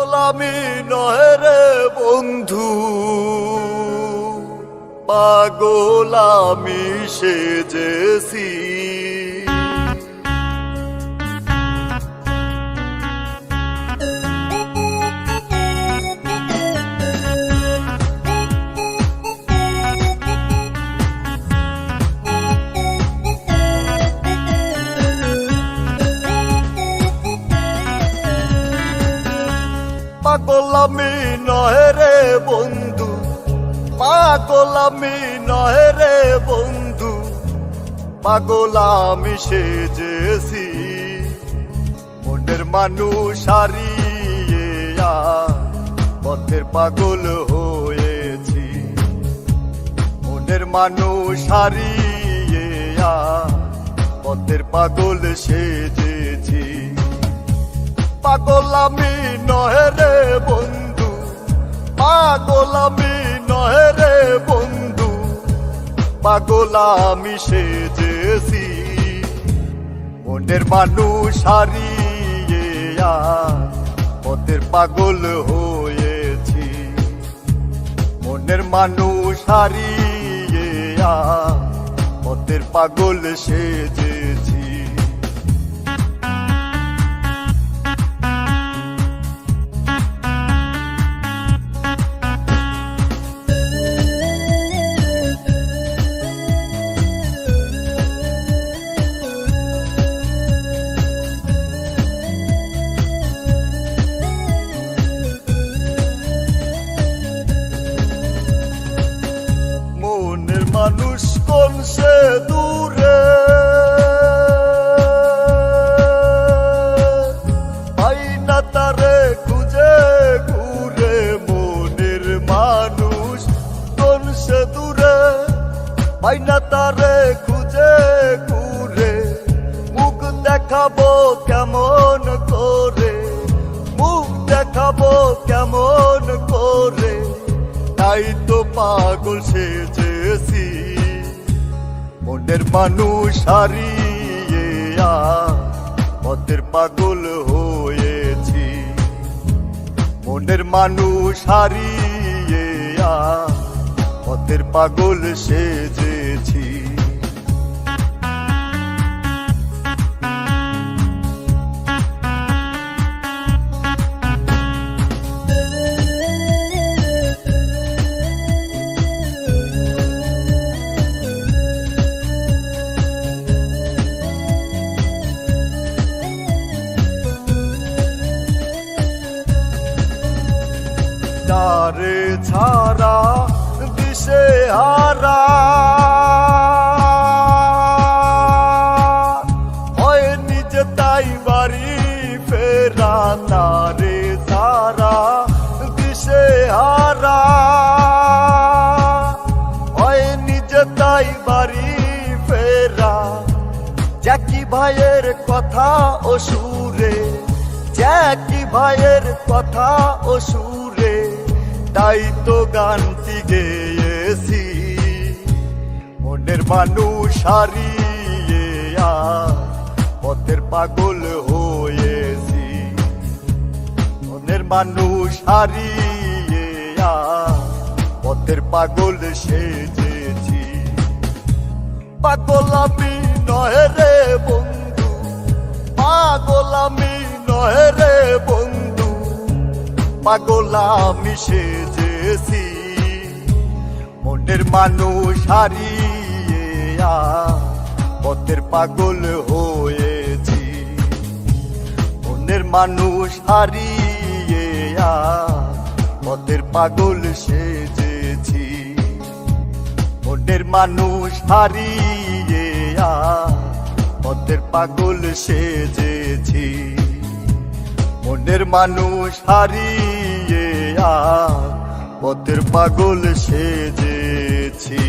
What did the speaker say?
পাগল আমি নয় রে বন্ধু, পাগল আমি সেজেছি। পাগল আমি নয় রে বন্ধু, পাগল আমি নয় রে বন্ধু, পাগল আমি সেজেছি। মনের মানুষ হারিয়ে পথের পাগল হয়েছি। মনের মানুষ হারিয়ে পথের পাগল সেজেছি। পাগল আমি নয় রে বন্ধু, পাগল আমি নয় রে বন্ধু, পাগল আমি সেজেছি। মনের মানুষ হারিয়ে পথের পাগল হয়েছি। মনের মানুষ হারিয়ে পথের পাগল সেজেছি। মানুষ কোন সে দূরে, পাই না তারে খুঁজে ঘুরে। মনের মানুষ কোন সে দূরে, পাই না তারে খুঁজে ঘুরে। মুখ দেখাবো কেমন করে, মুখ দেখাবো কেমন করে, তাই তো পাগল সেজেছি। মনের মানুষ হারিয়ে পথের পাগল হয়েছি। মনের মানুষ হারিয়ে পথের পাগল সেজেছি। তারে ছাড়া দিশে হারা হয় নিজে তাই বাড়ি ফেরা। তারে ছাড়া দিশে হারা হয় নিজে তাই বাড়ি ফেরা। জ্যাকি ভাইয়ের কথা ও সুরে, জ্যাকি ভাইয়ের কথা ও সুরে, তাই তো গানটি গেয়েছি। মনের মানুষ হারিয়ে পথের পাগল হয়েছি। মনের মানুষ হারিয়ে পথের পাগল সেজেছি। পাগল আমি নয় রে বন্ধু, পাগল আমি নয় রে বন্ধু, পাগল আমি সেজেছি। মনের মানুষ হারিয়ে পথের পাগল হয়েছি। মনের মানুষ হারিয়ে পথের পাগল সেজেছি। মনের মানুষ হারিয়ে পথের পাগল সেজেছি। মনের মানুষ হারিয়ে পথের পাগল সেজেছি।